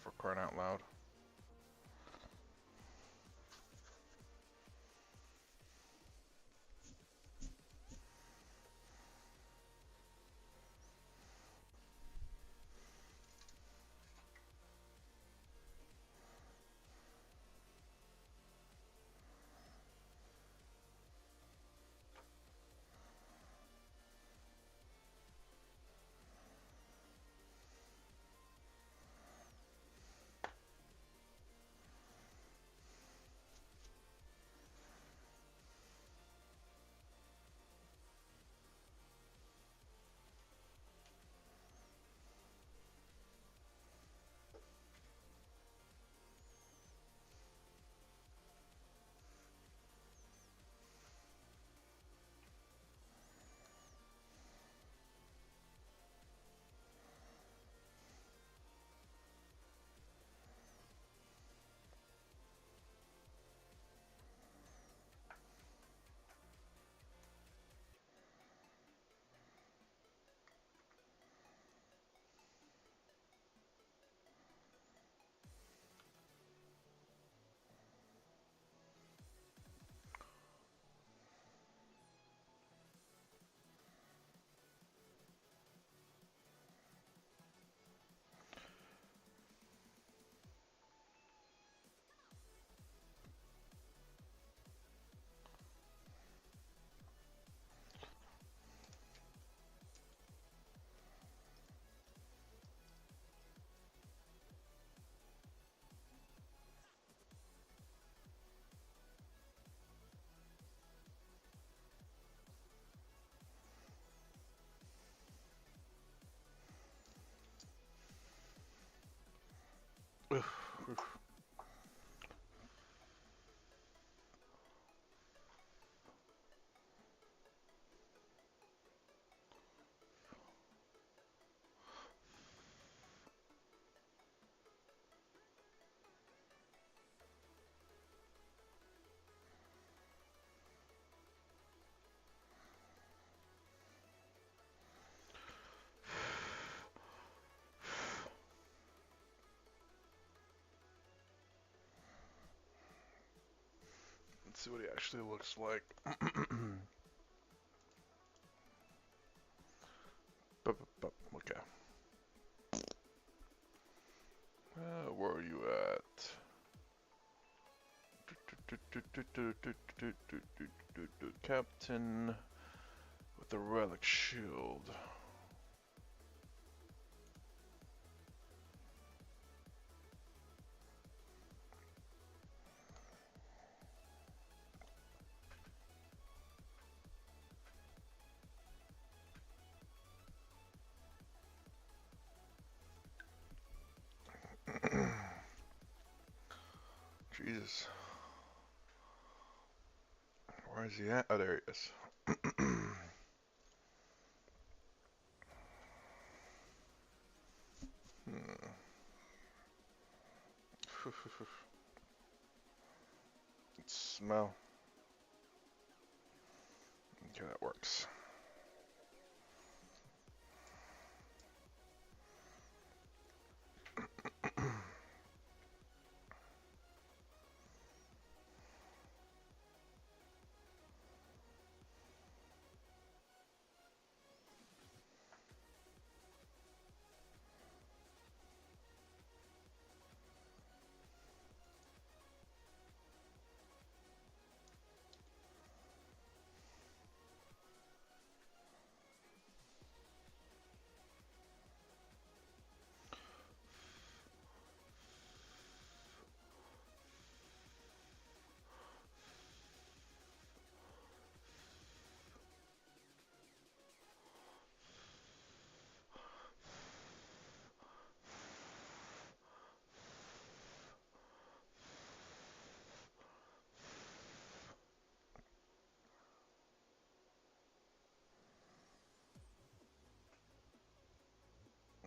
For crying out loud. Let's see what he actually looks like. Okay. Where are you at? Captain with the relic shield. Jesus. Where is he at? Oh, there he is. Smell. Okay, that works.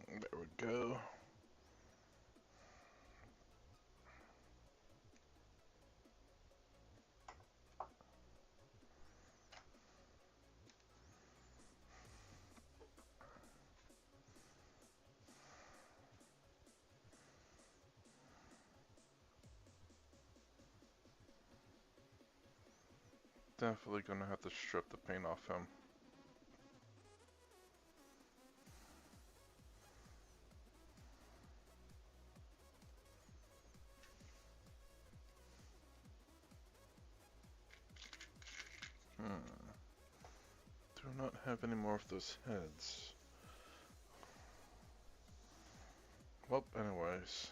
There we go. definitely gonna have to strip the paint off him. Do not have any more of those heads. Well, anyways.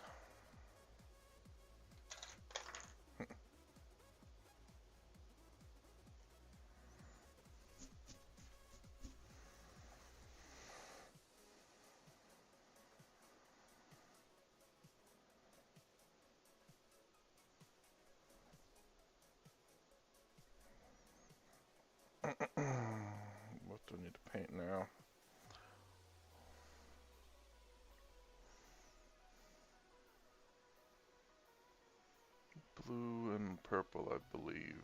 What do I need to paint now? Blue and purple, I believe.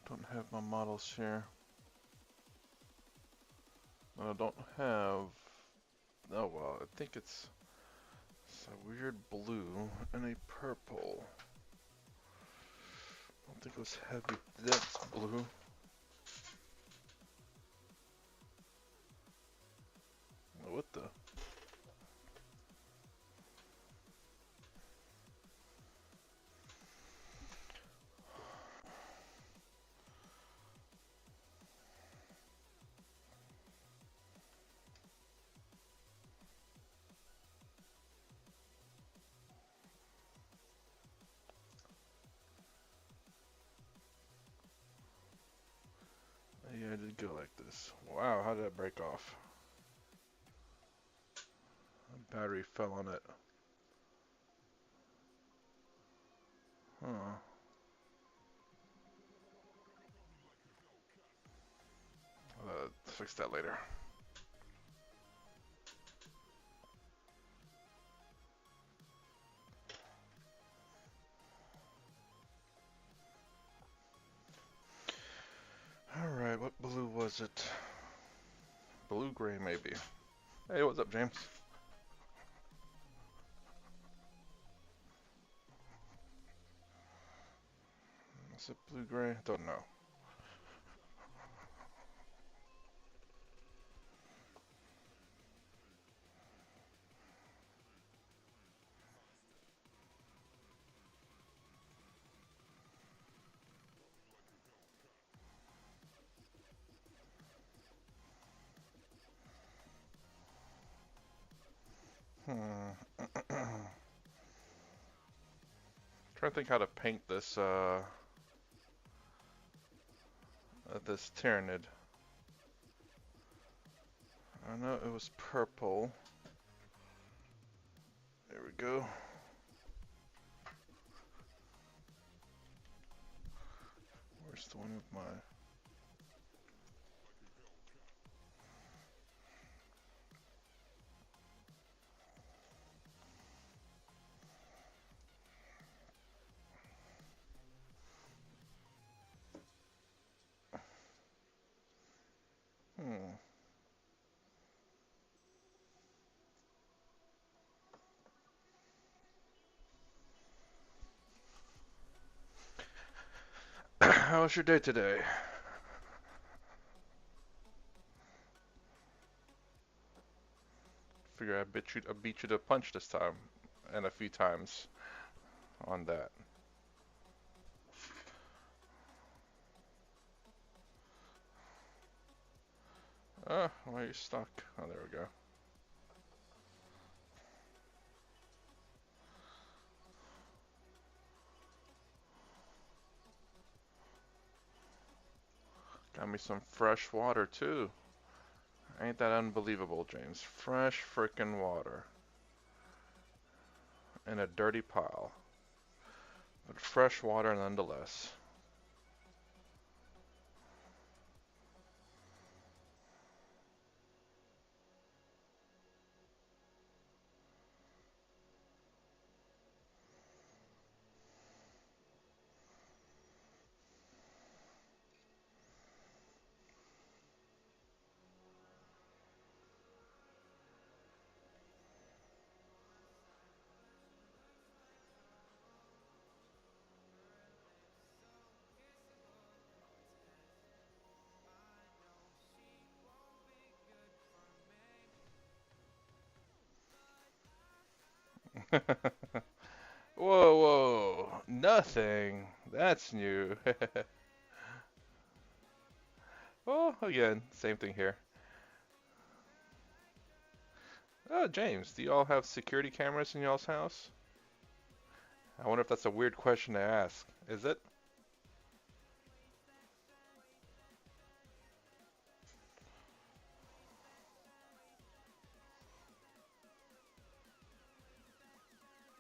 Don't have my models here. And I don't have... Oh well, I think it's a weird blue and a purple. I don't think it was heavy. That's blue. What the? Yeah, I did go like this. Wow, how did that break off? The battery fell on it. Huh. Fix that later. Alright, what blue was it? Blue-gray, maybe. Hey, what's up, James? Is it blue-gray? Don't know. Trying to think how to paint this, this Tyranid. I know it was purple. There we go. Where's the one with my... How was your day today? Figure I beat you to a punch this time, and a few times on that. Why are you stuck? Oh, there we go. Got me some fresh water too. Ain't that unbelievable, James? Fresh frickin' water. In a dirty pile. But fresh water nonetheless. Whoa, whoa. Nothing. That's new. Oh, again, same thing here. Oh, James, do y'all have security cameras in y'all's house? I wonder if that's a weird question to ask. Is it?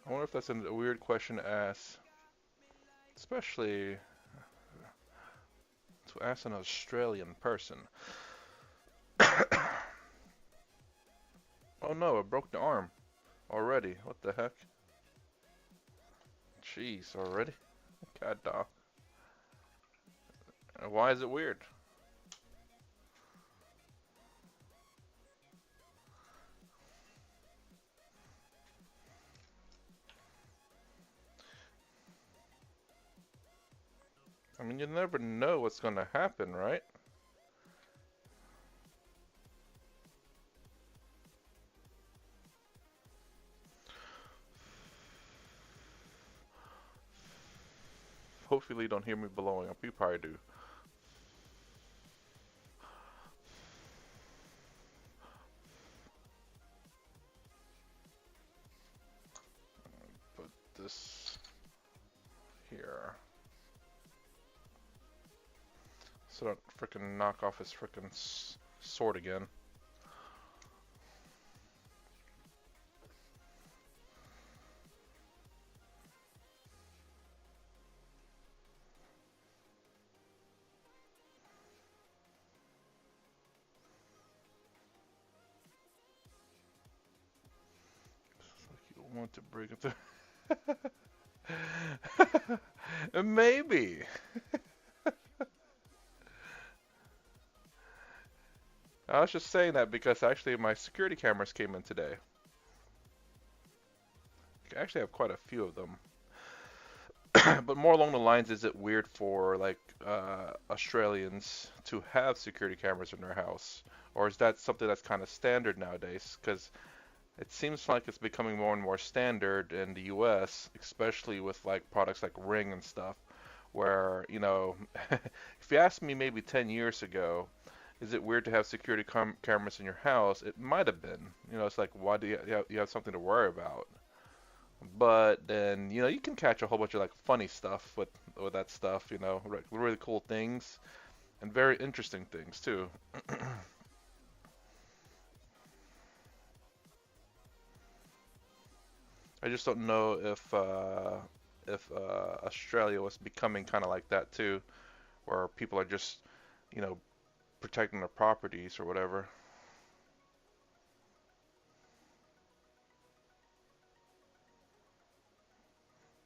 I wonder if that's a weird question to ask. Especially to ask an Australian person. Oh no, I broke the arm already. What the heck? Jeez, already? God dog. Why is it weird? I mean, you never know what's gonna happen, right? Hopefully you don't hear me blowing up. You probably do. Put this here. So don't frickin' knock off his frickin' sword again. It's like you want to break it through. Maybe. I was just saying that because actually my security cameras came in today. I actually have quite a few of them. But more along the lines, is it weird for like Australians to have security cameras in their house, or is that something that's kind of standard nowadays? Because it seems like it's becoming more and more standard in the U.S., especially with like products like Ring and stuff, where if you asked me maybe 10 years ago, is it weird to have security cameras in your house? It might have been. It's like, why do you have something to worry about? But then, you can catch a whole bunch of like funny stuff with that stuff, really cool things and very interesting things too. I just don't know if Australia was becoming kind of like that too, where people are just, you know, protecting their properties or whatever.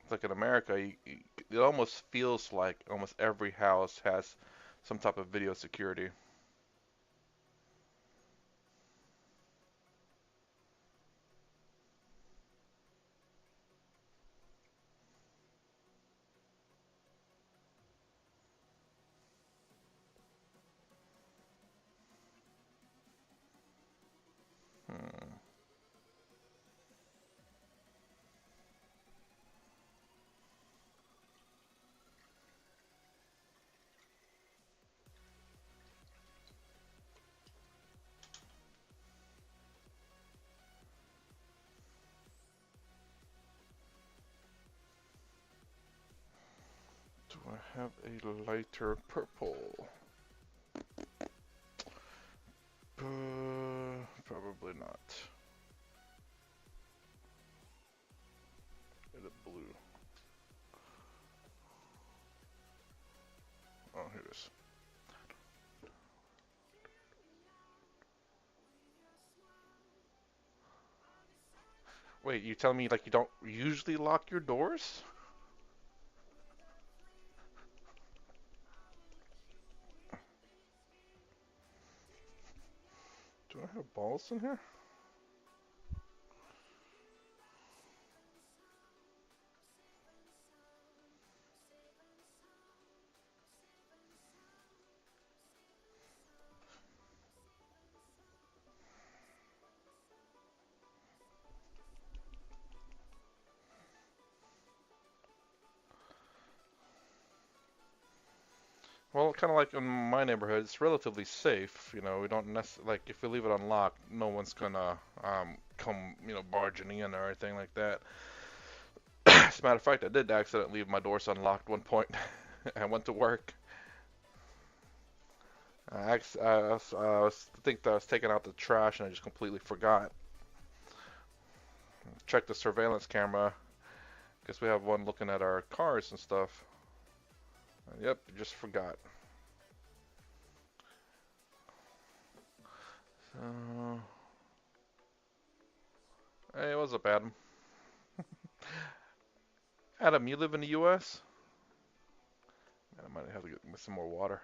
It's like in America, it almost feels like almost every house has some type of video security. Hmm. Do I have a lighter purple? Probably not. Get a blue. Oh, here it is. Wait, you telling me like you don't usually lock your doors? Do I have balls in here? Well, kind of like in my neighborhood, it's relatively safe. We don't like if we leave it unlocked, no one's gonna come barging in or anything like that. As a matter of fact, I did accidentally leave my doors unlocked one point. I went to work. I think that I was taking out the trash and I just completely forgot. Checked the surveillance camera because we have one looking at our cars and stuff. Yep, just forgot. So, hey, what's up, Adam? Adam, you live in the U.S.? Man, I might have to get me some more water.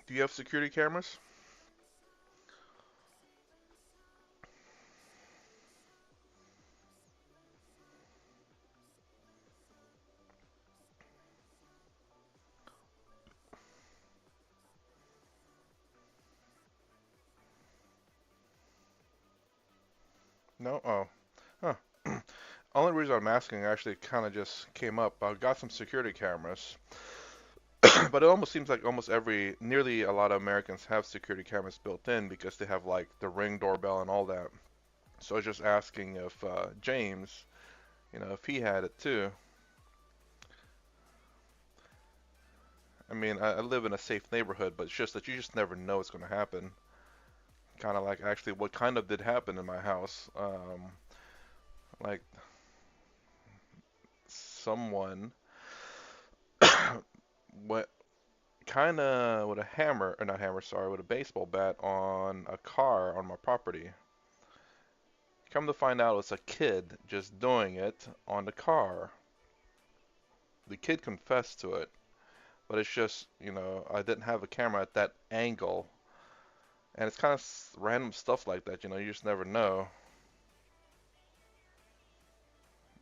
Do you have security cameras? No? Oh. Huh. Only reason I'm asking actually kind of just came up. I got some security cameras, but it almost seems like nearly a lot of Americans have security cameras built in because they have like the Ring doorbell and all that. So I was just asking if James, if he had it too. I mean, I live in a safe neighborhood, but it's just that you just never know what's going to happen. Kind of like actually what kind of did happen in my house. Like someone went kind of with a hammer, or not hammer, sorry, with a baseball bat on a car on my property. Come to find out, it's a kid just doing it on the car. The kid confessed to it, but it's just, I didn't have a camera at that angle. And it's kind of random stuff like that, you just never know.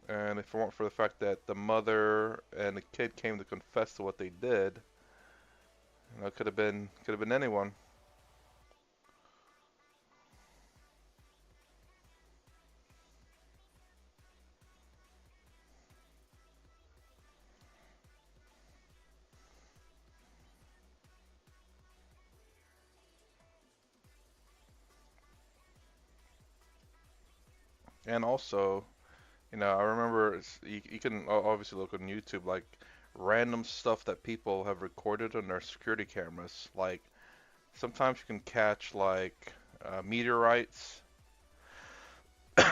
And if it weren't for the fact that the mother and the kid came to confess to what they did, it could have been anyone. And also, I remember you can obviously look on YouTube like random stuff that people have recorded on their security cameras. Like sometimes you can catch like meteorites.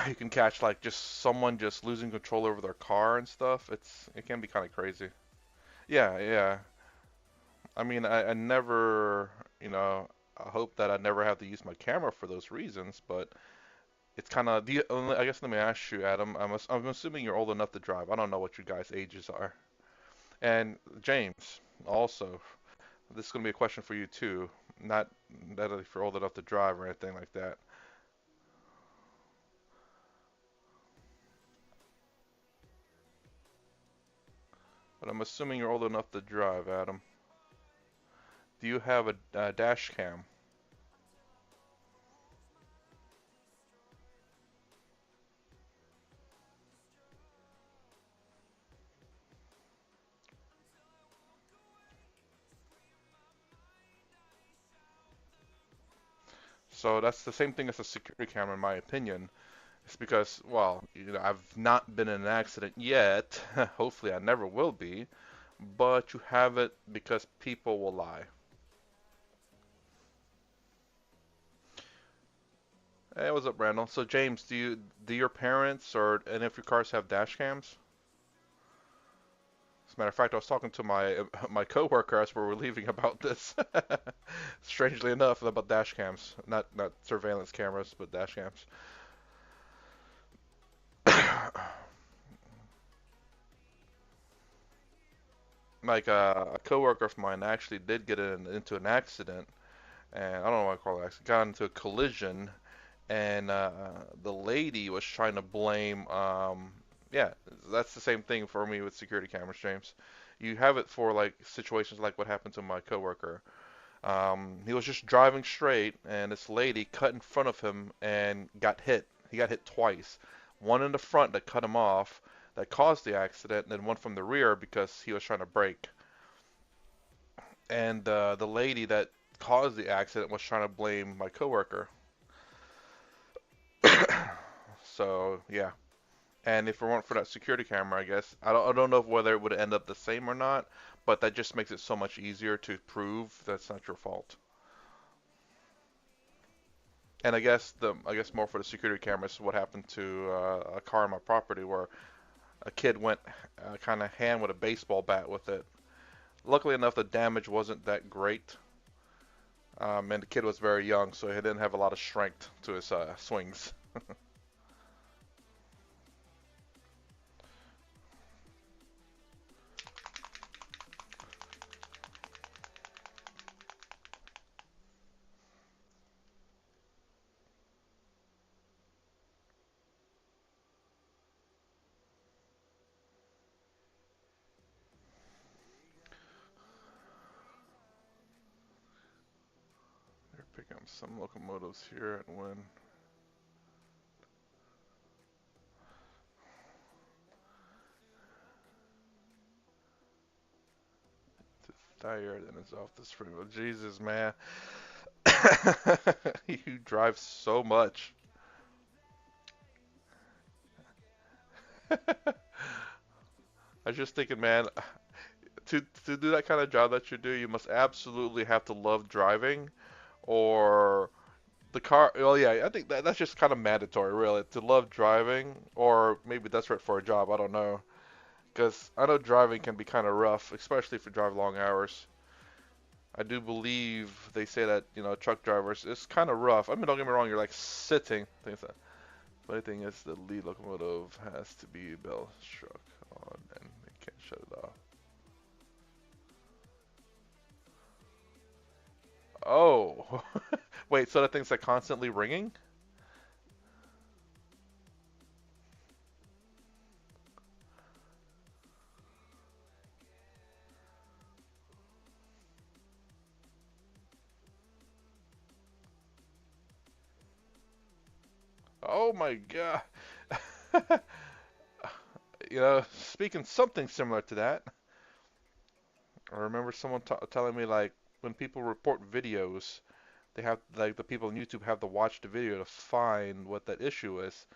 You can catch like just someone just losing control over their car and stuff. It can be kind of crazy. Yeah, yeah. I mean, I never, I hope that I never have to use my camera for those reasons, but it's kind of the only, I guess let me ask you, Adam. I'm assuming you're old enough to drive. I don't know what you guys' ages are. And James, also, this is going to be a question for you too. Not that if you're old enough to drive or anything like that, but I'm assuming you're old enough to drive, Adam. Do you have a dash cam? So that's the same thing as a security camera, in my opinion. It's because, well, I've not been in an accident yet. Hopefully, I never will be. But you have it because people will lie. Hey, what's up, Randall? So, James, do your parents or any of your cars have dash cams? As a matter of fact, I was talking to my my coworker as we were leaving about this. Strangely enough, about dash cams, not surveillance cameras, but dash cams. Like a coworker of mine actually did get into an accident, and I don't know what I call it. Accident. Got into a collision, and the lady was trying to blame. Yeah, that's the same thing for me with security cameras, James. You have it for like situations like what happened to my coworker. He was just driving straight, and this lady cut in front of him and got hit. He got hit twice. One in the front that cut him off, that caused the accident, and then one from the rear because he was trying to brake. And the lady that caused the accident was trying to blame my coworker. So yeah. And if it weren't for that security camera, I guess I don't know whether it would end up the same or not, but that just makes it so much easier to prove that's not your fault. And I guess more for the security cameras, what happened to a car on my property where a kid went kind of hand with a baseball bat with it. Luckily enough, the damage wasn't that great, and the kid was very young, so he didn't have a lot of strength to his swings. They're picking up some locomotives here at Wynn. Tired and it's off the spring. Oh, Jesus, man. You drive so much. I was just thinking, man, to do that kind of job that you do, you must absolutely have to love driving, or the car. Well, yeah, I think that's just kind of mandatory, really, to love driving, or maybe that's right for a job. I don't know, because I know driving can be kind of rough, especially if you drive long hours. I do believe they say that truck drivers it's kind of rough. I mean, don't get me wrong, you're like sitting. Things that. Funny thing is, the lead locomotive has to be bell struck on, and they can't shut it off. Oh, wait, so that thing's like constantly ringing? Oh my god. Speaking something similar to that, I remember someone telling me like when people report videos, they have like the people on YouTube have to watch the video to find what that issue is.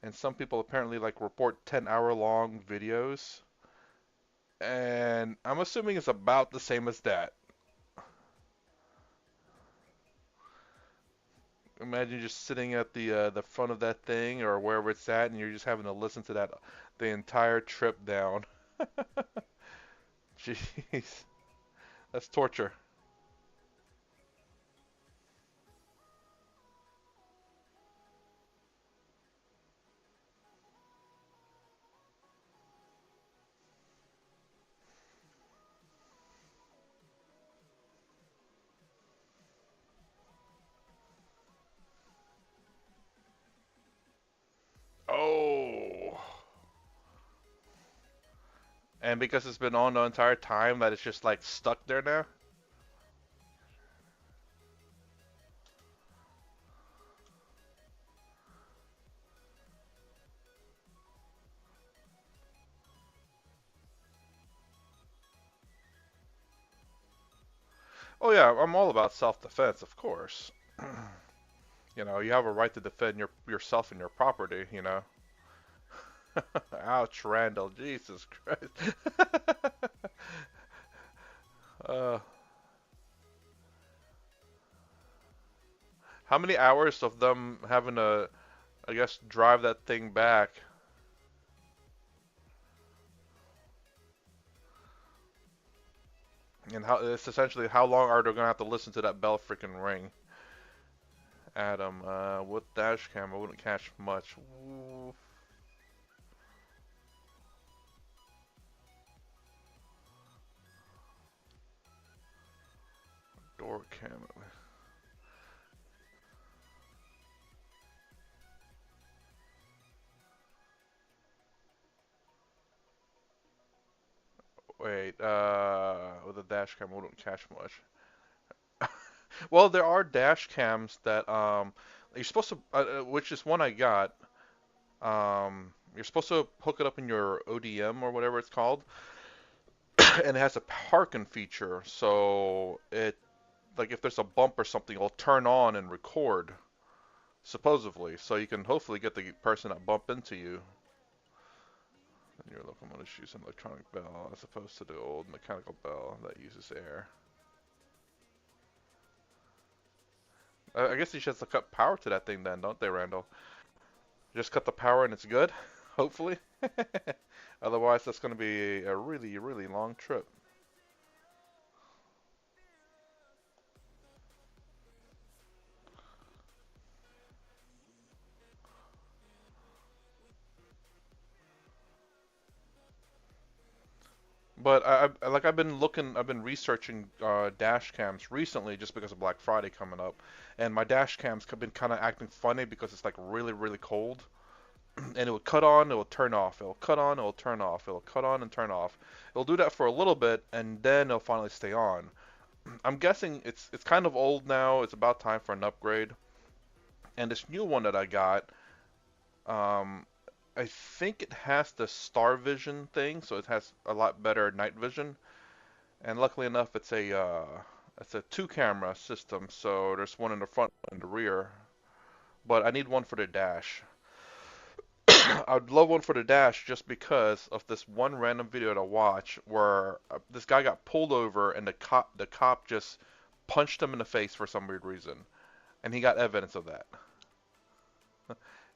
And some people apparently like report 10-hour long videos, and I'm assuming it's about the same as that. Imagine just sitting at the front of that thing or wherever it's at, and you're just having to listen to that the entire trip down. Jeez, that's torture. Oh, and because it's been on the entire time, that it's just like stuck there now. Oh yeah, I'm all about self-defense, of course. You have a right to defend yourself and your property. Ouch, Randall, Jesus Christ. uh, how many hours of them having to, I guess, drive that thing back? And how it's essentially how long are they gonna have to listen to that bell freaking ring? Adam, with dash cam, I wouldn't catch much. Ooh, door cam. Wait, with a dash cam, I wouldn't catch much. Well, there are dash cams that you're supposed to, which is one I got. You're supposed to hook it up in your ODM or whatever it's called, and it has a parking feature. So it, like, if there's a bump or something, it'll turn on and record, supposedly. So you can hopefully get the person that bumped into you. And your locomotive use an electronic bell as opposed to the old mechanical bell that uses air. I guess you should have to cut power to that thing then, don't they, Randall? Just cut the power and it's good, hopefully. Otherwise, that's going to be a really, really long trip. But like I've been looking, I've been researching dash cams recently just because of Black Friday coming up, and my dash cams have been kind of acting funny because it's like really, really cold, and it will cut on, it will turn off, it will cut on, it will turn off, it will cut on and turn off. It'll do that for a little bit, and then it'll finally stay on. I'm guessing it's kind of old now. It's about time for an upgrade. And this new one that I got, um, I think it has the Star Vision thing, so it has a lot better night vision. And luckily enough, it's a two camera system, so there's one in the front and the rear. But I need one for the dash. I'd love one for the dash just because of this one random video to watch where this guy got pulled over and the cop just punched him in the face for some weird reason, and he got evidence of that.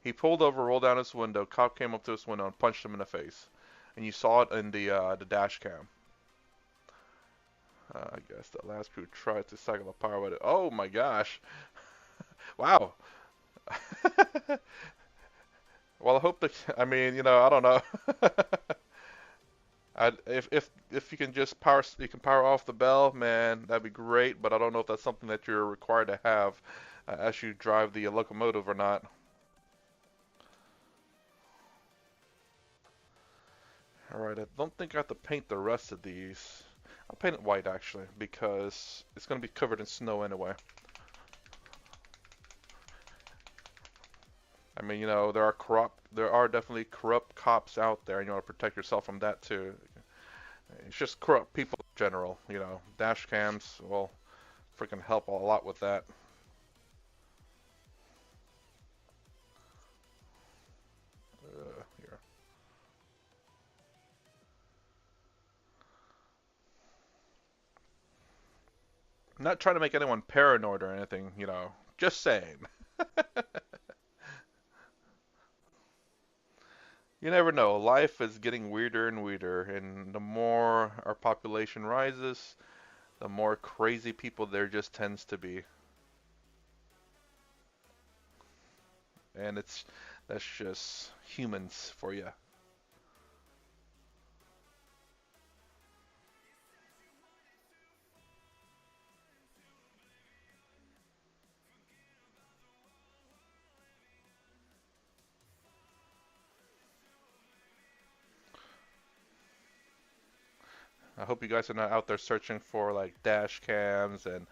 He pulled over, rolled down his window, cop came up to his window and punched him in the face, and you saw it in the dash cam. I guess the last crew tried to cycle the power with it. Oh my gosh! Wow. Well, I hope that. I mean, I don't know. If you can just you can power off the bell, man, that'd be great. But I don't know if that's something that you're required to have as you drive the locomotive or not. All right, I don't think I have to paint the rest of these. I'll paint it white actually because it's going to be covered in snow anyway. I mean, there are definitely corrupt cops out there, and you want to protect yourself from that too. It's just corrupt people in general. Dash cams will freaking help a lot with that. Here. I'm not trying to make anyone paranoid or anything. Just saying. You never know. Life is getting weirder and weirder, and the more our population rises, the more crazy people there just tends to be. And that's just humans for you. I hope you guys are not out there searching for like dash cams and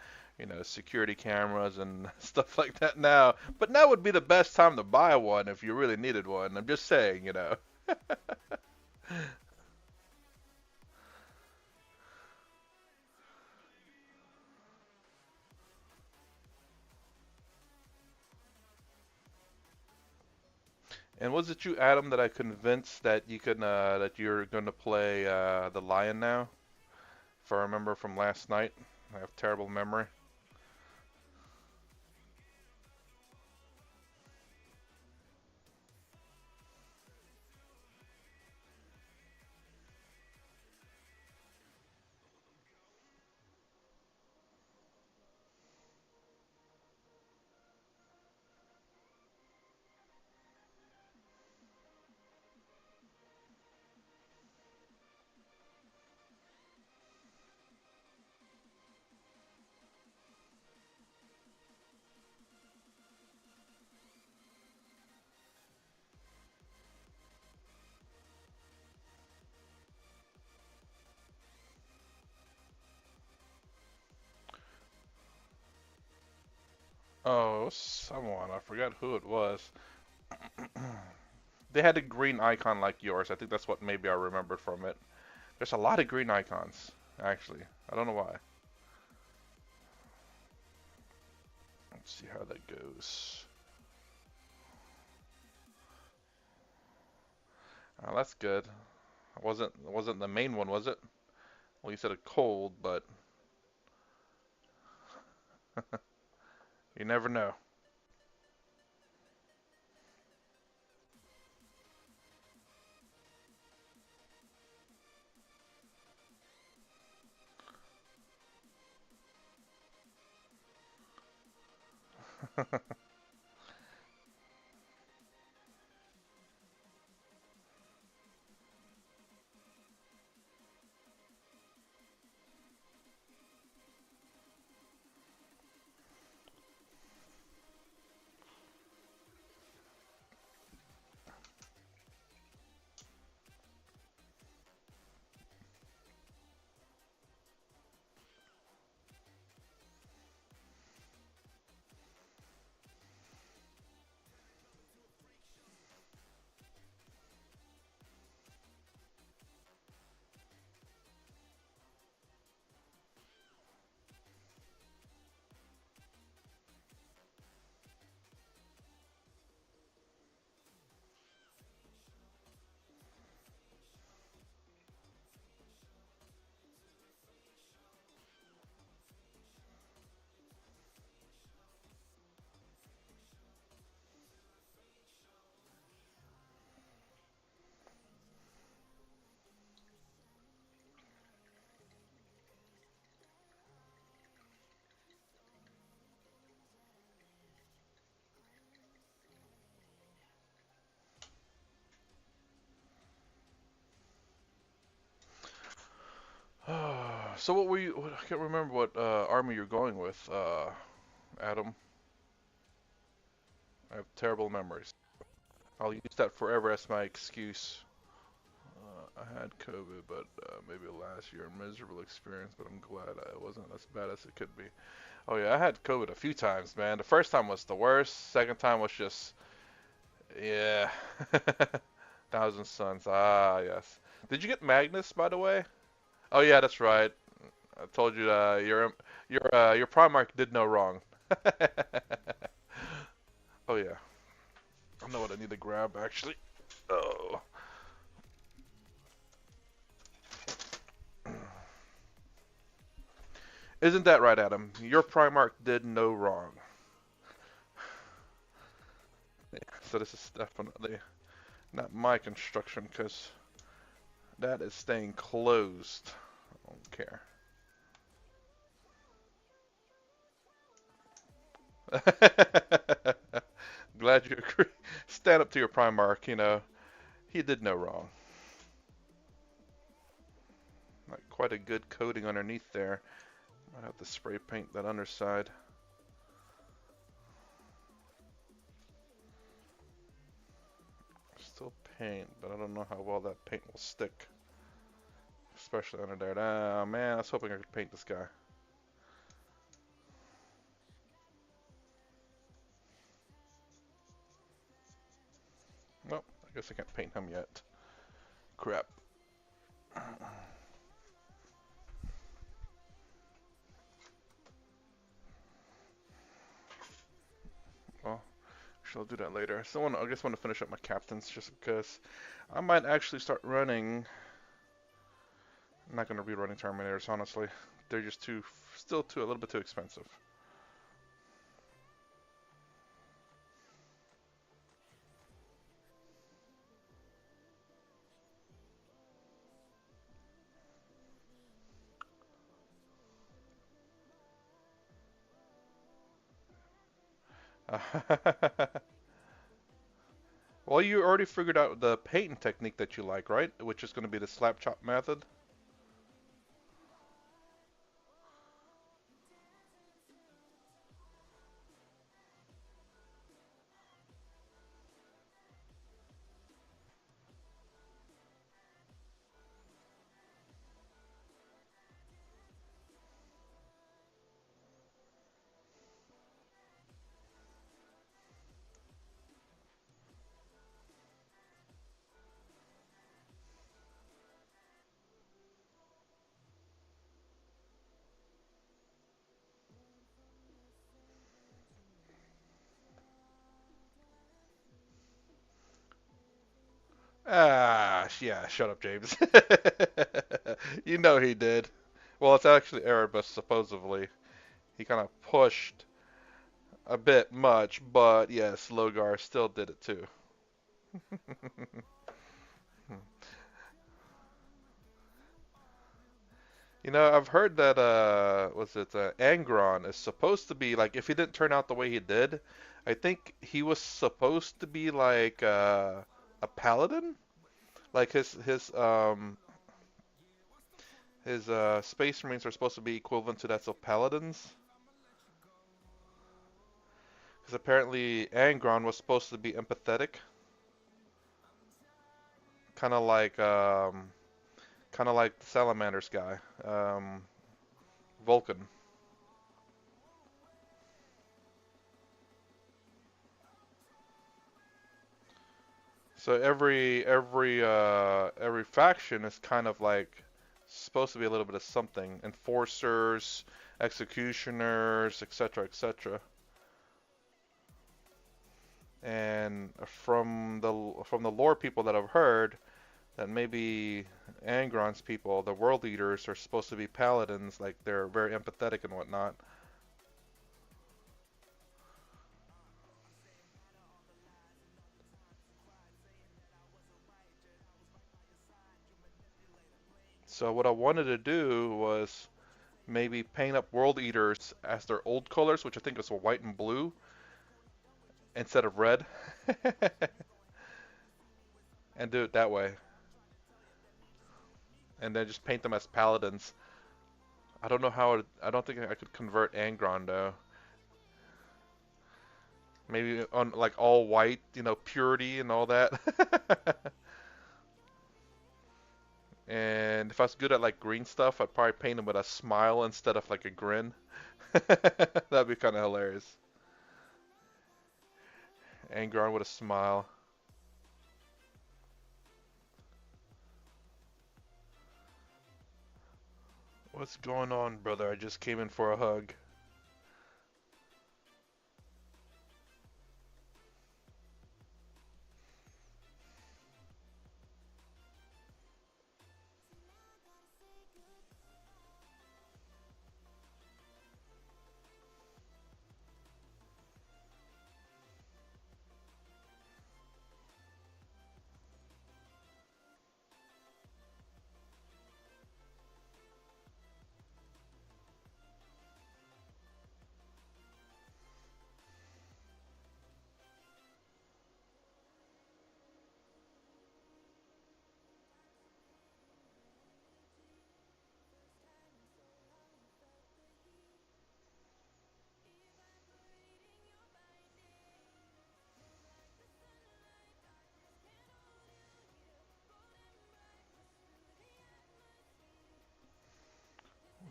security cameras and stuff like that now. But now would be the best time to buy one if you really needed one. I'm just saying. And was it you, Adam, that I convinced that that you're gonna play the Lion now? If I remember from last night, I have terrible memory. Oh, someone. I forgot who it was. They had a green icon like yours. I think that's what maybe I remembered from it. There's a lot of green icons, actually. I don't know why. Let's see how that goes. Oh, that's good. It wasn't the main one, was it? Well, you said a cold, but you never know. So what were you? I can't remember what army you're going with, Adam. I have terrible memories. I'll use that forever as my excuse. I had COVID, but maybe last year, a miserable experience. But I'm glad it wasn't as bad as it could be. Oh yeah, I had COVID a few times, man. The first time was the worst. Second time was just, yeah. Thousand Suns. Ah, yes. Did you get Magnus, by the way? Oh yeah, that's right. I told you your Primarch did no wrong. Oh yeah, I know what I need to grab actually. Oh, isn't that right, Adam? Your Primarch did no wrong. Yeah, so this is definitely not my construction because that is staying closed. I don't care. Glad you agree. Stand up to your Primarch. He did no wrong. Like quite a good coating underneath there. Might have to spray paint that underside. Still paint, but I don't know how well that paint will stick. Especially under there. Ah, man, I was hoping I could paint this guy. Well, I guess I can't paint him yet. Crap. Well, I'll do that later. I just want to finish up my captains just because I might actually start running. I'm not going to be running Terminators, honestly. They're just still a little bit too expensive. Well, you already figured out the painting technique that you like, right? Which is going to be the slap chop method. Yeah, shut up, James. You know he did. Well, it's actually Erebus, supposedly. He kind of pushed a bit much, but yes, Logar still did it too. You know, I've heard that was it Angron is supposed to be like if he didn't turn out the way he did, I think he was supposed to be like a paladin. Like his space marines are supposed to be equivalent to that of paladins. Because apparently Angron was supposed to be empathetic, kind of like the Salamander's guy, Vulcan. So every faction is kind of like supposed to be a little bit of something. Enforcers, executioners, etc., etc. And from the lore people that I've heard, that maybe Angron's people, the world leaders, are supposed to be paladins, like they're very empathetic and whatnot. So what I wanted to do was maybe paint up world eaters as their old colors, which I think is white and blue instead of red, and do it that way. And then just paint them as paladins. I don't know how I don't think I could convert Angron though. Maybe on like all white, purity and all that. And if I was good at like green stuff, I'd probably paint him with a smile instead of like a grin. That'd be kind of hilarious. Angron with a smile. What's going on, brother? I just came in for a hug.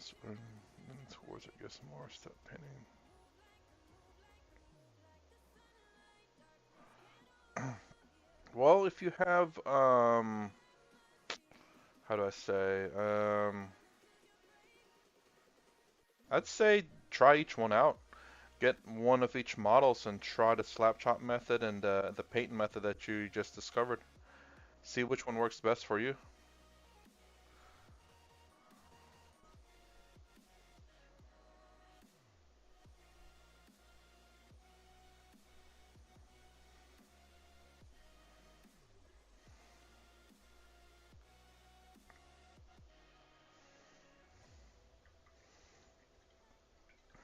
Spring towards it, get some more step painting. Well, if you have how do I say I'd say try each one out. Get one of each models and try the slap chop method and the paint method that you just discovered. See which one works best for you.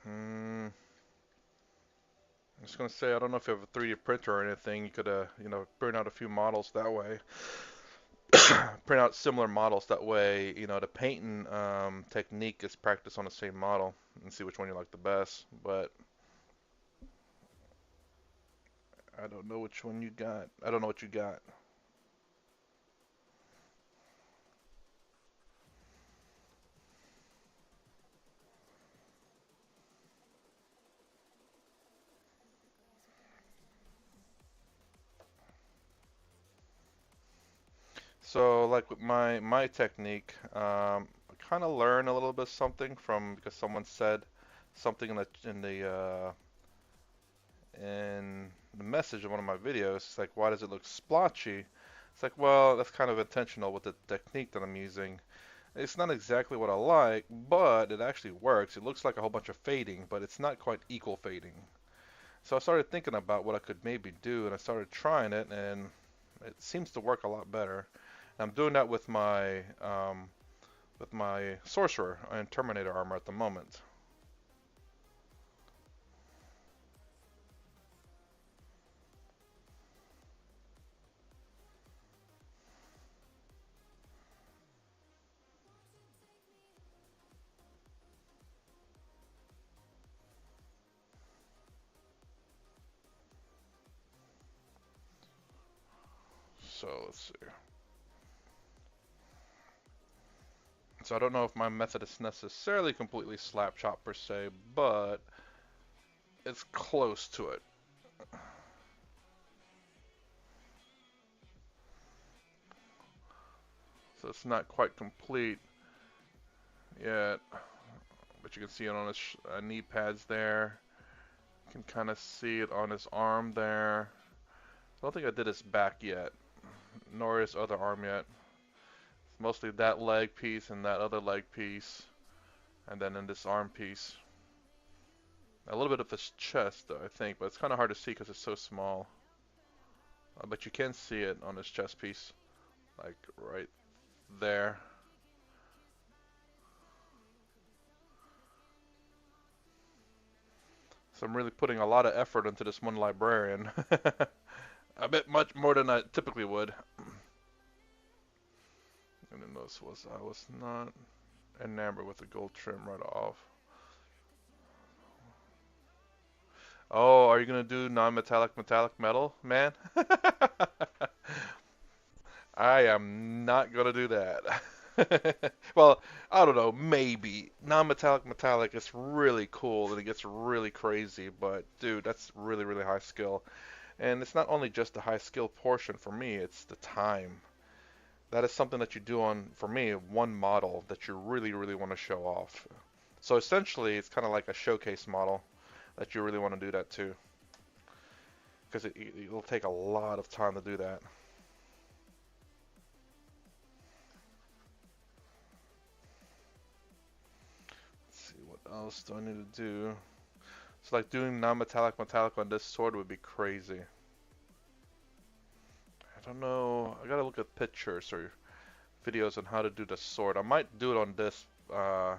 Hmm. I'm just gonna say I don't know if you have a 3D printer or anything. You could print out a few models that way. Print out similar models that way. The painting technique is practiced on the same model and see which one you like the best. But I don't know which one you got. I don't know what you got. So like with my technique, I kind of learn a little bit something from because someone said something in the message of one of my videos. It's like, why does it look splotchy? It's like, well, that's kind of intentional with the technique that I'm using. It's not exactly what I like, but it actually works. It looks like a whole bunch of fading, but it's not quite equal fading. So I started thinking about what I could maybe do, and I started trying it, and it seems to work a lot better. I'm doing that with my sorcerer and Terminator armor at the moment. So let's see. So I don't know if my method is necessarily completely slap chop per se, but it's close to it. So it's not quite complete yet, but you can see it on his knee pads there. You can kind of see it on his arm there. I don't think I did his back yet, nor his other arm yet. It's mostly that leg piece and that other leg piece, and then in this arm piece. A little bit of his chest, though, I think, but it's kind of hard to see because it's so small. But you can see it on his chest piece, like right there. So I'm really putting a lot of effort into this one librarian. A bit much more than I typically would. And then this was I was not enamored with the gold trim right off. Oh, are you gonna do non-metallic metallic metal, man? I am not gonna do that. Well, I don't know, maybe. Non-metallic metallic is really cool and it gets really crazy, but dude, that's really, really high skill. And it's not only just the high skill portion for me, it's the time. That is something that you do on, for me, one model that you really, really want to show off. So essentially, it's kind of like a showcase model that you really want to do that too, because it'll take a lot of time to do that. Let's see, what else do I need to do? So like doing non-metallic metallic on this sword would be crazy. I don't know. I gotta look at pictures or videos on how to do the sword. I might do it on this guy.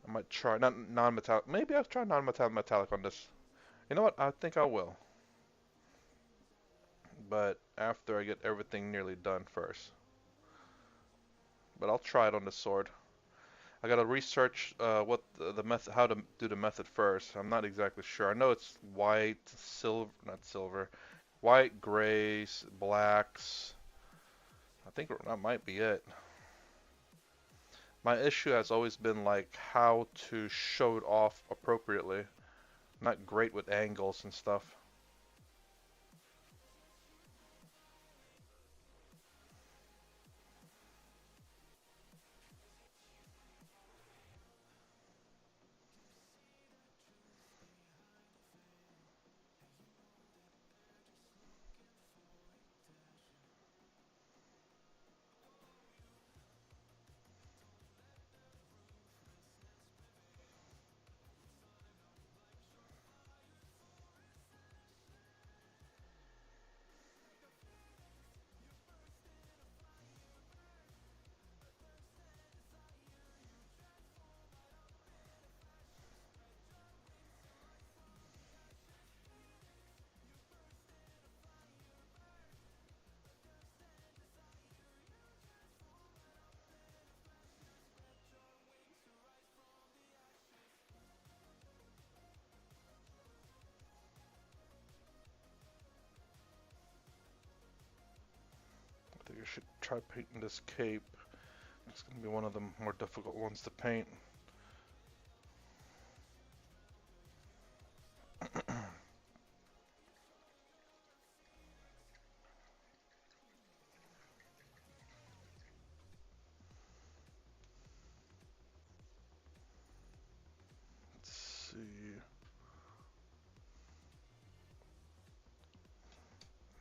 I might try not non-metallic. Maybe I'll try non-metallic metallic on this. You know what? I think I will. But after I get everything nearly done first. But I'll try it on the sword. I gotta research what the method, how to do the method first. I'm not exactly sure. I know it's white, silver, not silver, white, grays, blacks. I think that might be it. My issue has always been like how to show it off appropriately. Not great with angles and stuff. I think I should try painting this cape. It's gonna be one of the more difficult ones to paint. Let's see.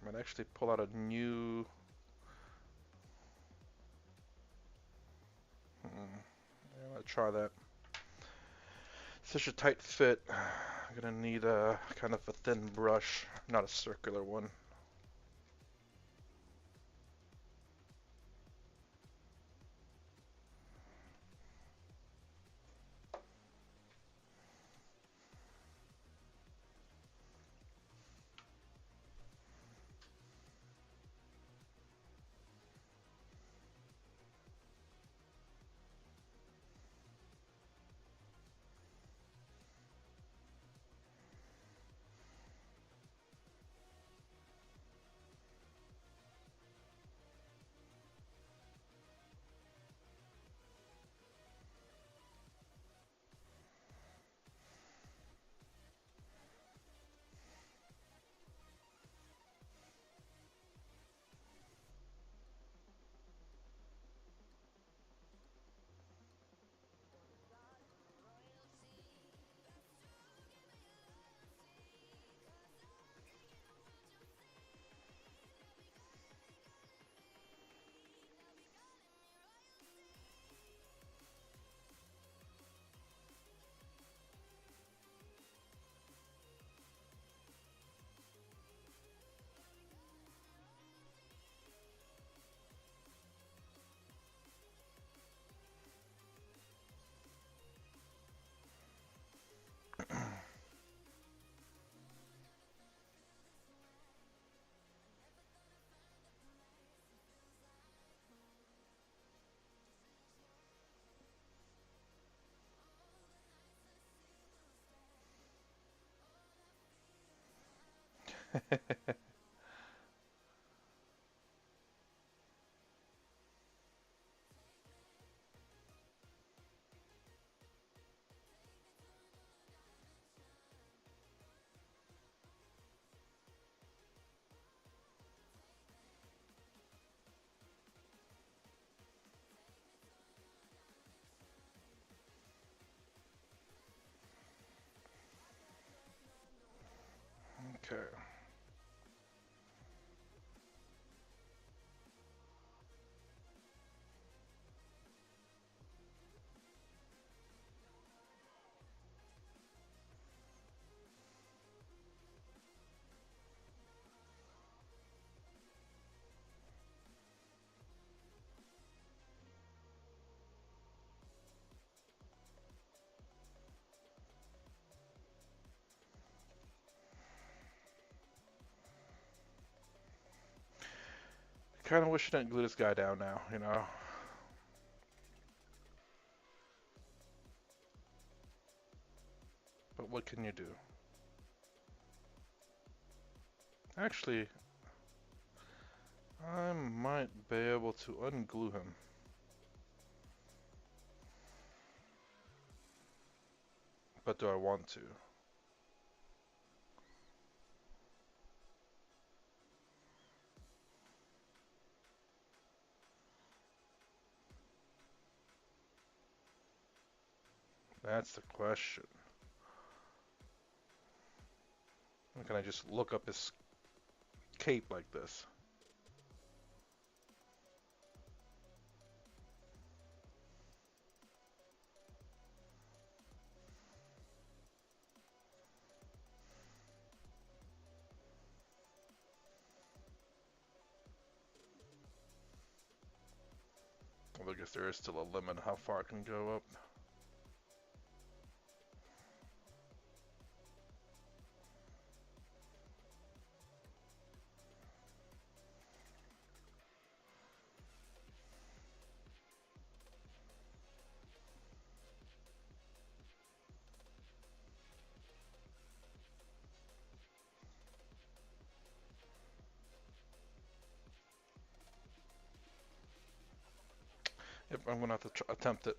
Might actually pull out a new. Yeah, I'll try that. Such a tight fit. I'm gonna need a kind of a thin brush, not a circular one. Okay. Kind of wish I didn't glue this guy down now, you know. But what can you do? Actually, I might be able to unglue him. But do I want to? That's the question. Or can I just look up his cape like this? Well, I guess there is still a limit how far it can go up. Yep, I'm gonna have to attempt it.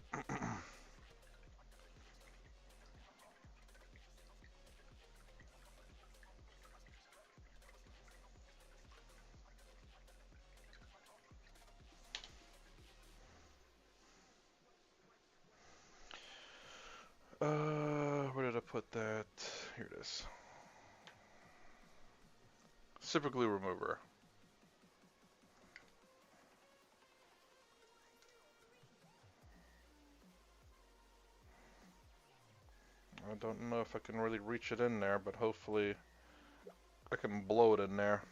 Where did I put that? Here it is. Super glue remover. I don't know if I can really reach it in there, but hopefully I can blow it in there.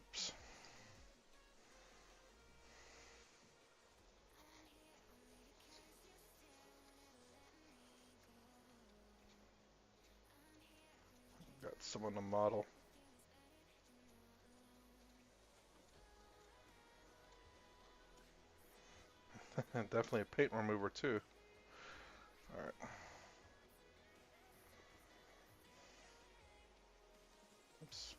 Oops. Got some on the model. Definitely a paint remover too. Alright. Oops.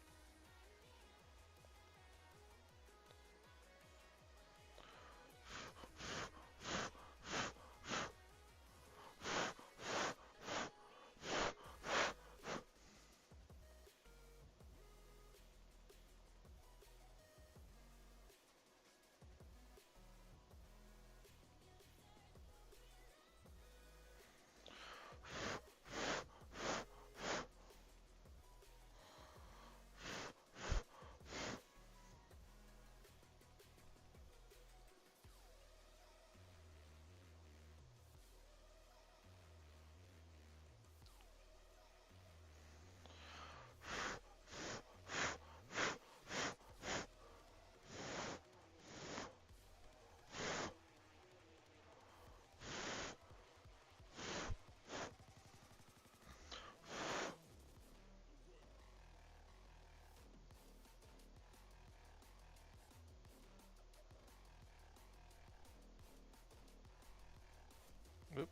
Oop.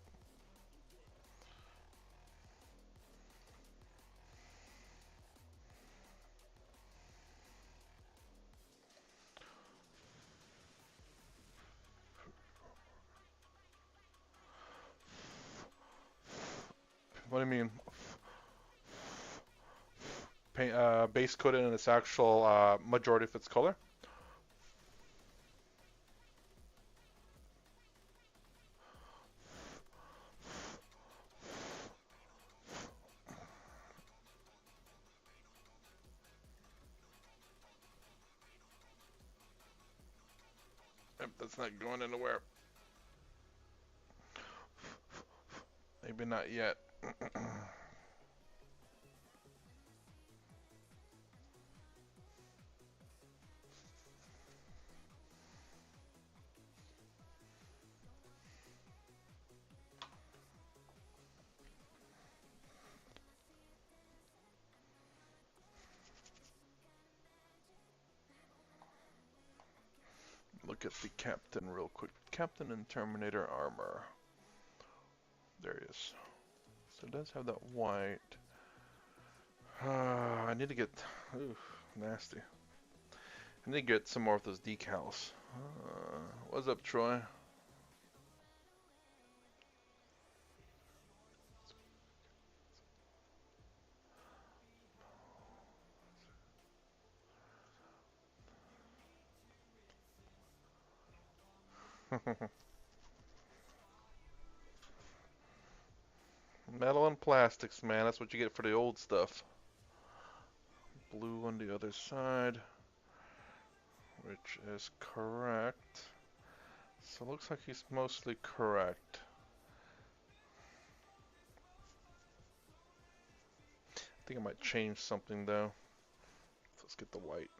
What do you mean? Paint, base coat it in its actual majority of its color? Yep, that's not going anywhere. Maybe not yet. Look at the captain real quick. Captain in Terminator armor. There he is. So it does have that white. I need to get... Ooh, nasty. I need to get some more of those decals. What's up, Troy? Metal and plastics, man. That's what you get for the old stuff. Blue on the other side, which is correct. So it looks like he's mostly correct. I think I might change something though. So let's get the white.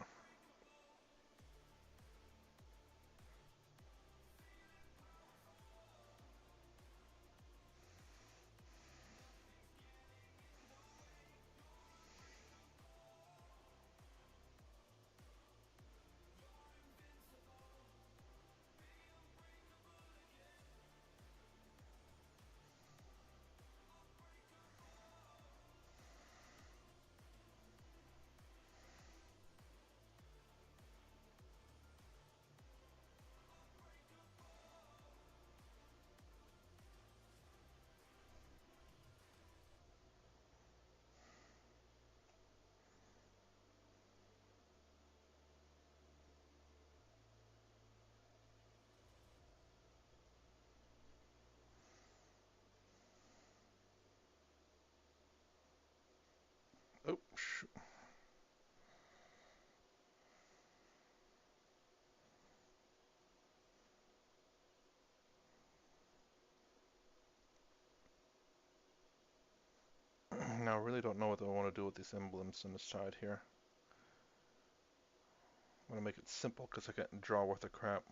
Now I really don't know what I want to do with these emblems on the side here. I'm gonna make it simple because I can't draw worth a crap.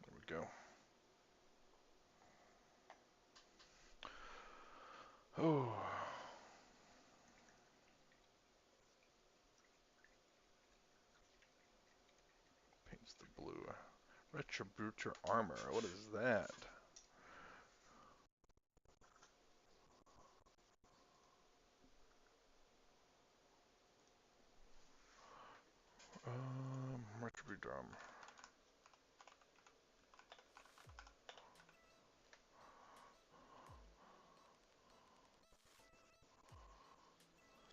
There we go. Oh, paints the blue. Retributor armor. What is that? Retributor armor.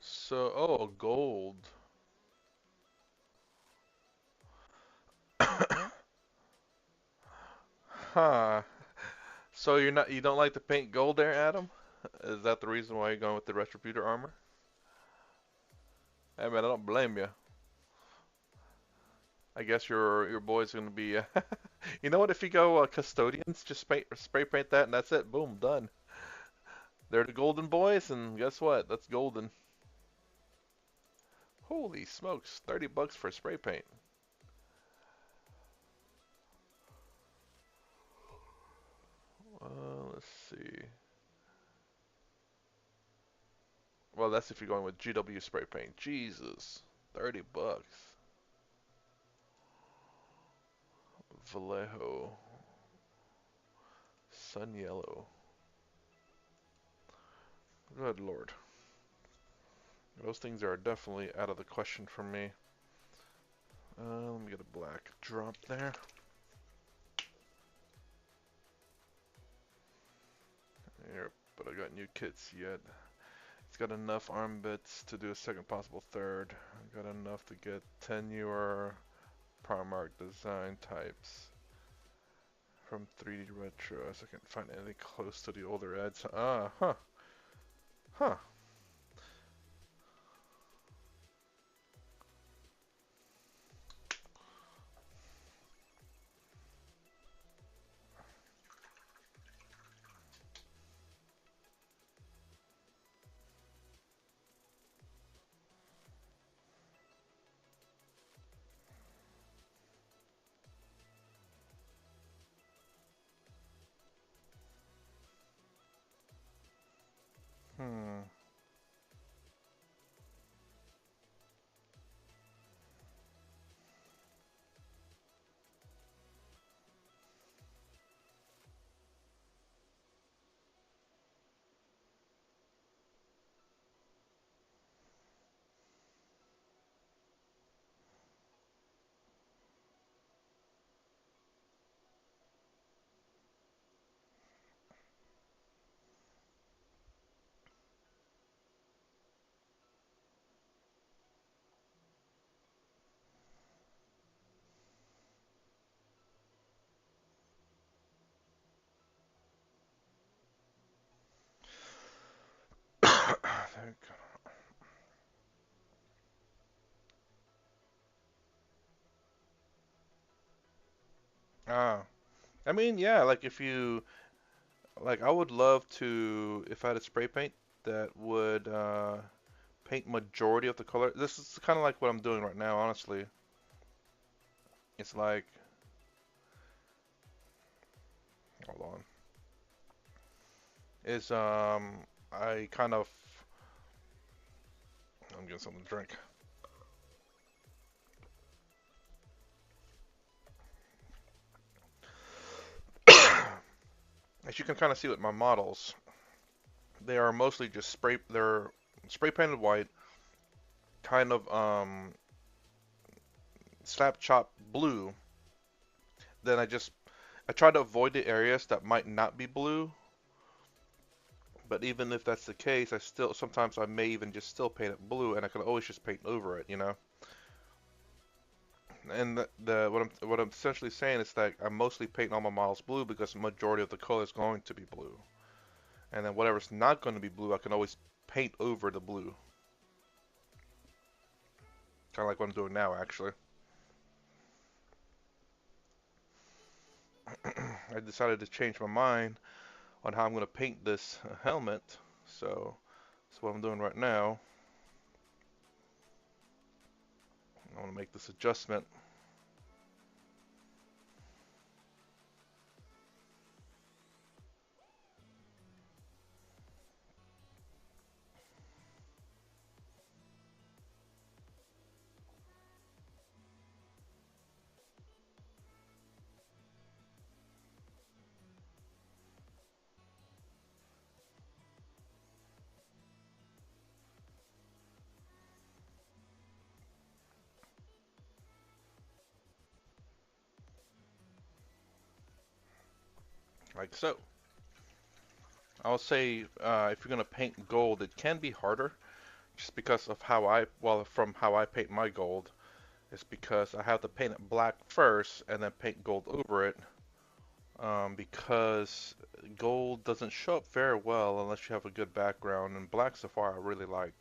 So, oh, gold. Huh. So you don't like to paint gold there, Adam? Is that the reason why you're going with the Retributor armor? Hey man, I don't blame you. I guess your boy's gonna be. You know what? If you go custodians, just spray paint that, and that's it. Boom, done. They're the golden boys, and guess what? That's golden. Holy smokes, 30 bucks for spray paint. Let's see. Well, that's if you're going with GW spray paint. Jesus, 30 bucks. Vallejo, sun yellow. Good lord. Those things are definitely out of the question for me. Let me get a black drop there. Here, but I got new kits yet. It's got enough arm bits to do a second possible third. I got enough to get 10 newer Primark design types from 3D Retro. As I can't find anything close to the older ads. Huh. Hmm. Ah. I mean, yeah, like if you like I would love to if I had a spray paint that would paint majority of the color. This is kind of like what I'm doing right now, honestly. It's like, hold on. Is I kind of I'm getting something to drink. As you can kind of see with my models, they are mostly just they're spray painted white, kind of slap chop blue. Then I try to avoid the areas that might not be blue. But even if that's the case, I still sometimes I may even just still paint it blue, and I can always just paint over it, you know. And what I'm essentially saying is that I mostly paint all my models blue because the majority of the color is going to be blue. And then whatever's not going to be blue, I can always paint over the blue. Kind of like what I'm doing now, actually. I decided to change my mind on how I'm going to paint this helmet. So that's what I'm doing right now. I want to make this adjustment. Like so. I'll say if you're going to paint gold, it can be harder just because of how from how I paint my gold. It's because I have to paint it black first and then paint gold over it. Because gold doesn't show up very well unless you have a good background, and black so far I really liked.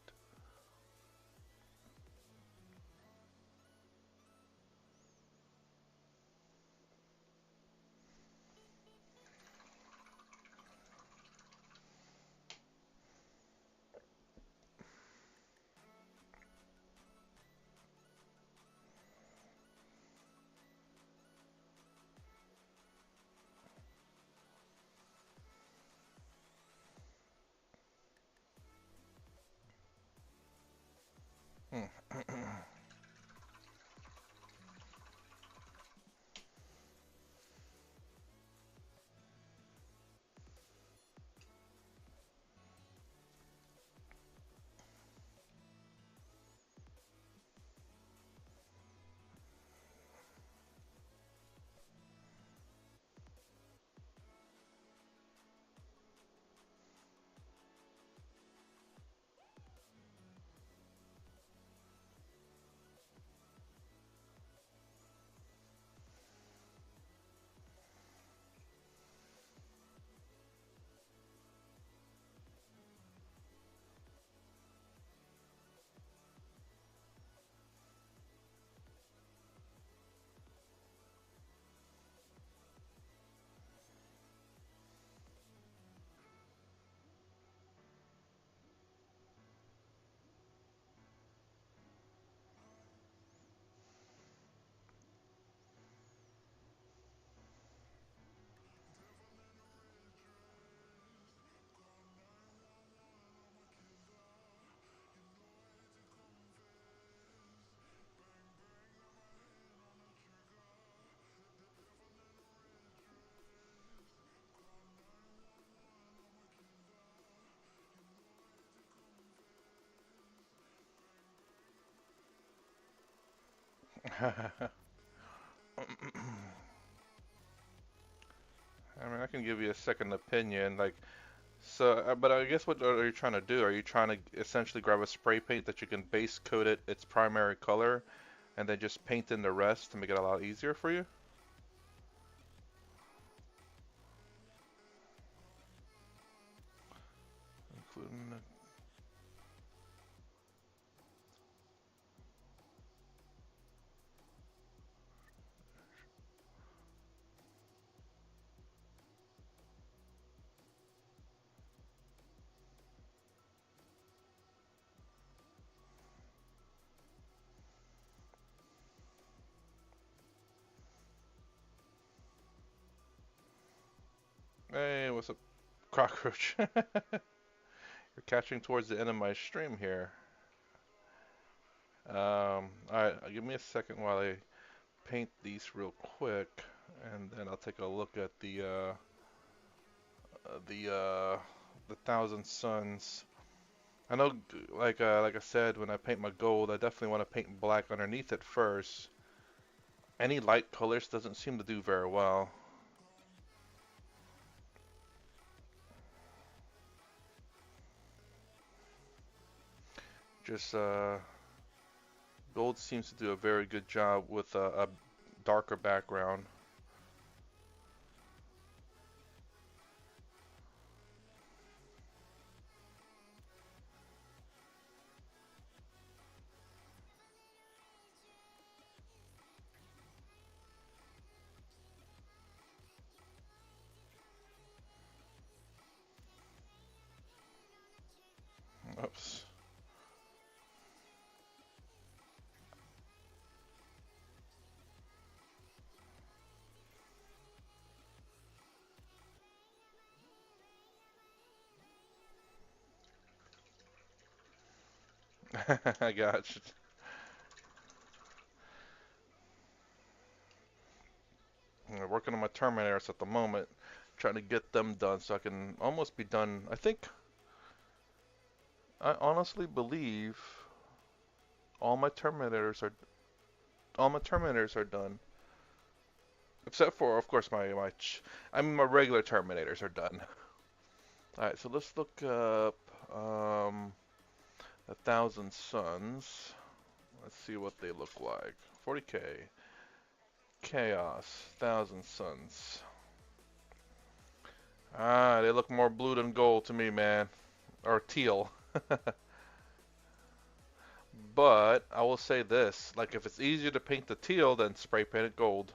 I mean, I can give you a second opinion, like, so, but I guess what are you trying to do? Are you trying to essentially grab a spray paint that you can base coat it its primary color, and then just paint in the rest to make it a lot easier for you? Including hey, what's up, cockroach? You're catching towards the end of my stream here. Alright, give me a second while I paint these real quick, and then I'll take a look at the the Thousand Suns. I know, like I said, when I paint my gold, I definitely want to paint black underneath it first. Any light colors doesn't seem to do very well. Just gold seems to do a very good job with a darker background. Oops. I got you. I'm working on my Terminators at the moment, trying to get them done so I can almost be done. I honestly believe all my Terminators are all my Terminators are done, except for, of course, my regular Terminators are done. All right, so let's look up um, 1,000 Suns. Let's see what they look like. 40K, Chaos, 1,000 Suns. Ah, they look more blue than gold to me, man, or teal. But I will say this, like if it's easier to paint the teal than spray paint it gold.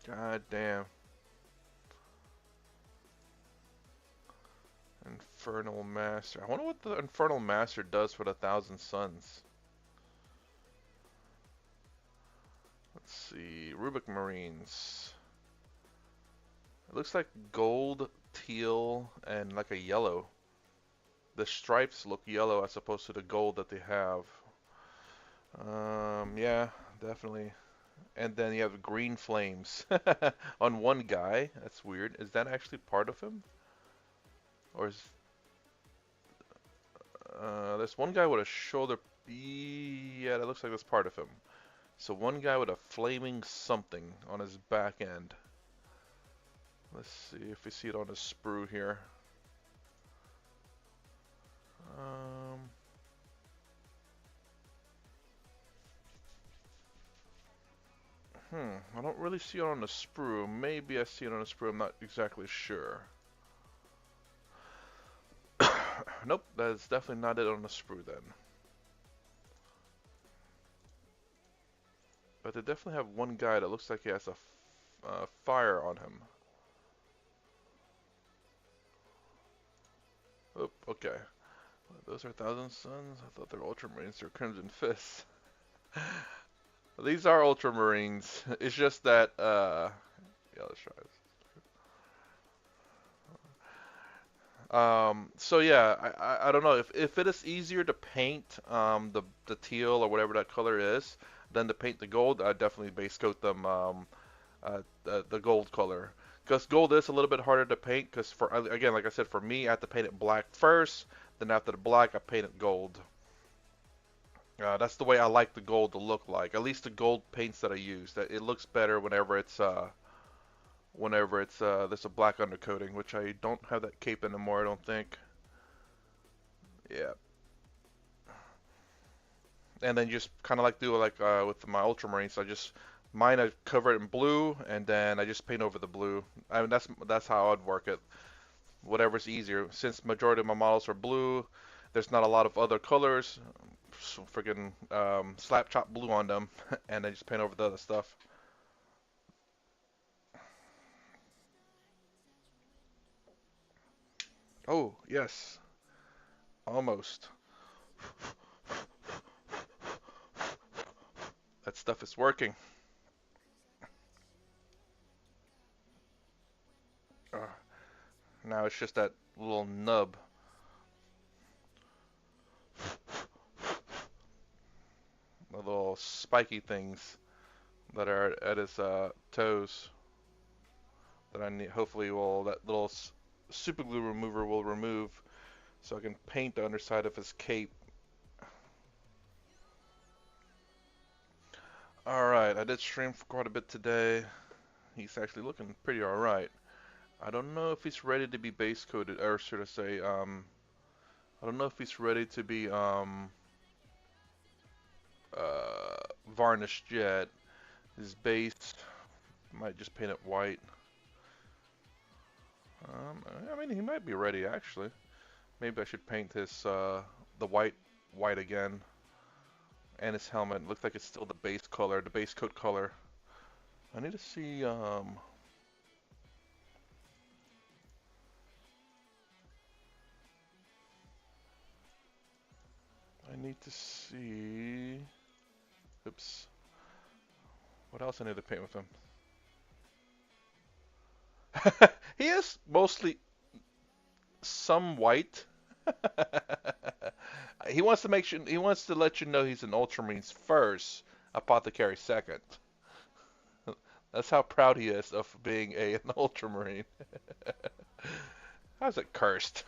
God damn. Infernal Master. I wonder what the Infernal Master does for the 1,000 Suns. Let's see. Ultramarines. It looks like gold, teal, and like a yellow. The stripes look yellow as opposed to the gold that they have. Yeah, definitely. And then you have green flames on one guy. That's weird. Is that actually part of him? Or is there's one guy with a shoulder? Yeah, that looks like that's part of him. So one guy with a flaming something on his back end. Let's see if we see it on his sprue here. Um, I don't really see it on the sprue. Maybe I see it on the sprue. I'm not exactly sure. Nope, that's definitely not it on the sprue then. But they definitely have one guy that looks like he has a fire on him. Oh, okay. Those are 1,000 Suns? I thought they were Ultramarines or Crimson Fists. These are Ultramarines. It's just that, yeah, let's try this. So yeah, I don't know if it is easier to paint the teal or whatever that color is than to paint the gold. I definitely base coat them the gold color because gold is a little bit harder to paint because for again like I said for me I have to paint it black first, then after the black I paint it gold. That's the way I like the gold to look like. At least the gold paints that I use, that it looks better whenever it's there's a black undercoating, which I don't have that cape anymore, I don't think. Yeah. And then just kind of like do like with my Ultramarines, I just mine I cover it in blue, and then I just paint over the blue. I mean that's how I'd work it. Whatever's easier. Since majority of my models are blue, there's not a lot of other colors. So freaking slap chop blue on them, and I just paint over the other stuff. Oh yes, almost. That stuff is working. Uh, Now it's just that little nub, the little spiky things that are at his toes that I need. Hopefully, will that little super glue remover will remove, so I can paint the underside of his cape. All right, I did stream for quite a bit today. He's actually looking pretty all right. I don't know if he's ready to be base coated, or should I say, I don't know if he's ready to be varnished yet. His base might just paint it white. I mean, he might be ready actually. Maybe I should paint his the white again, and his helmet. Looks like it's still the base color, the base coat color. I need to see. need to see. Oops. What else I need to paint with him? He is mostly some white. He wants to make sure. He wants to let you know he's an Ultramarines first, Apothecary second. That's how proud he is of being an Ultramarine. How's it cursed?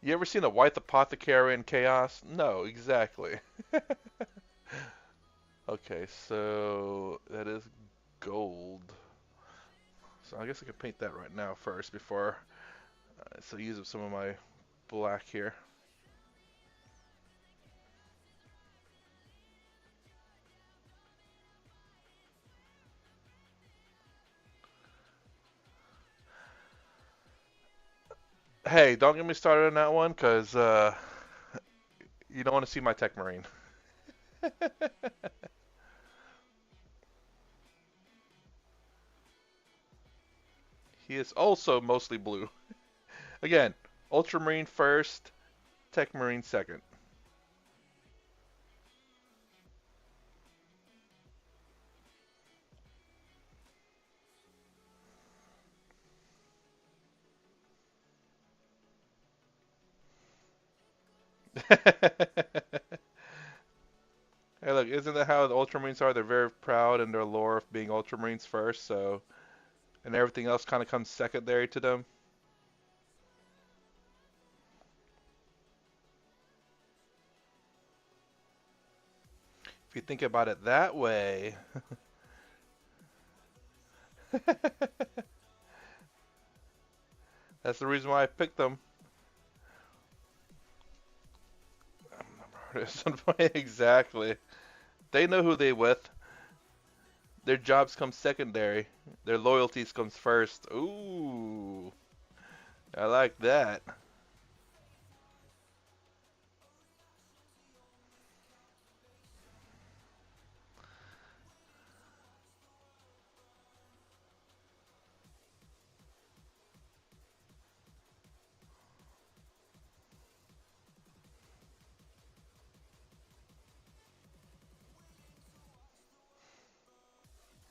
You ever seen a white apothecary in chaos? No, exactly. Okay, so that is gold. So I guess I can paint that right now first before so use up some of my black here. Hey, don't get me started on that one, cause you don't want to see my Tech Marine. He is also mostly blue. Again, Ultramarine first, Tech Marine second. Hey, look, isn't that how the Ultramarines are? They're very proud in their lore of being Ultramarines first, so and everything else kind of comes secondary to them. If you think about it that way, that's the reason why I picked them. Exactly. They know who they with. Their jobs come secondary. Their loyalties comes first. Ooh, I like that.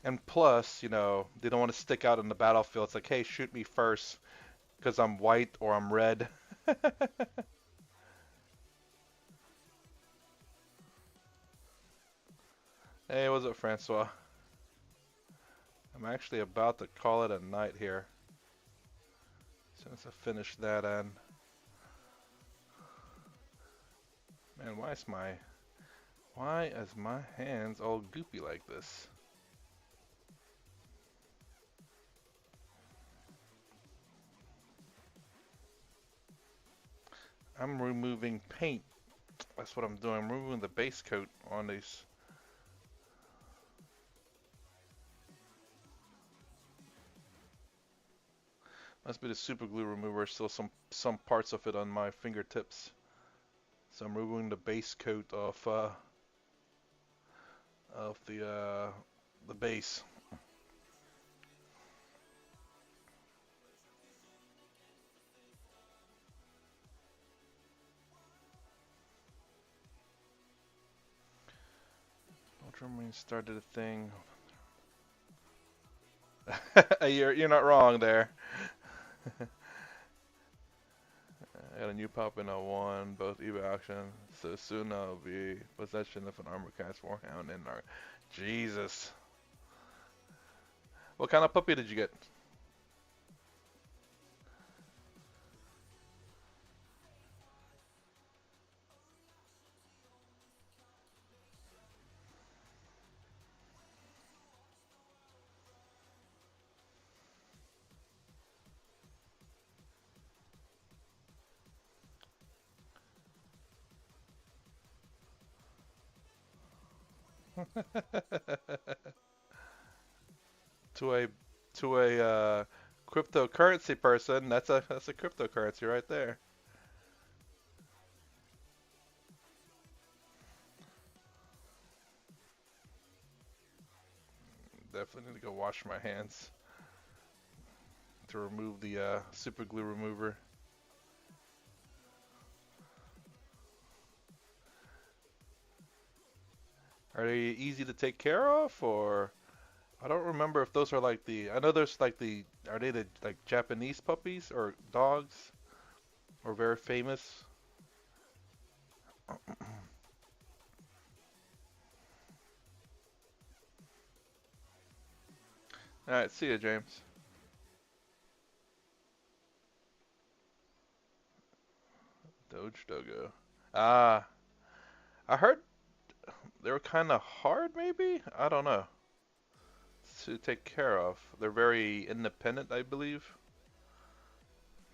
And plus, they don't want to stick out in the battlefield. It's like, hey, shoot me first because I'm white or I'm red. Hey, what's up, Francois? I'm actually about to call it a night here. Since I finished that and man, why is my hands all goopy like this? I'm removing paint. That's what I'm doing. I'm removing the base coat on these. Must be the super glue remover. Still some parts of it on my fingertips. So I'm removing the base coat of the base. Ultramarine started a thing. You're not wrong there. I got a new pop in a 1, both EVA action. So soon I'll be possession of an armor cast warhound in our Jesus. What kind of puppy did you get? to a to a cryptocurrency person, that's a cryptocurrency right there. Definitely need to go wash my hands. to remove the super glue remover. Are they easy to take care of, or I don't remember if those are like the. I know there's like the. Are they the like Japanese puppies or dogs, or very famous? All right, see ya, James. Doge Dogo. Ah, I heard they were kind of hard, maybe? I don't know. To take care of. They're very independent, I believe.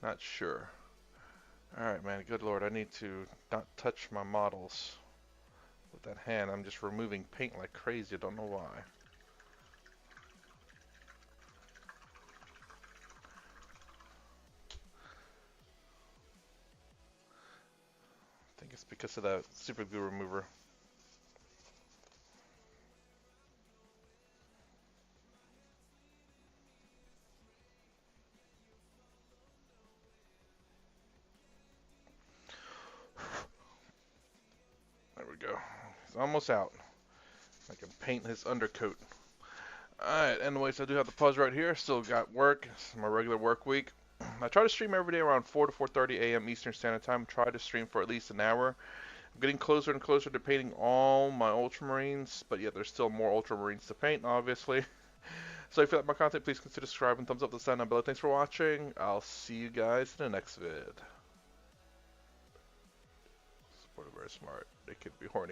Not sure. Alright, man, good lord, I need to not touch my models with that hand. I'm just removing paint like crazy, I don't know why. I think it's because of that super glue remover. There we go. He's almost out. I can paint his undercoat. Alright, anyways, I do have the pause right here. Still got work. It's my regular work week. I try to stream every day around 4 to 4:30 a.m. Eastern Standard Time. Try to stream for at least an hour. I'm getting closer and closer to painting all my Ultramarines, but yeah, there's still more Ultramarines to paint, obviously. So if you like my content, please consider subscribing, thumbs up the sign down below. Thanks for watching. I'll see you guys in the next vid. Support very smart. They could be horny.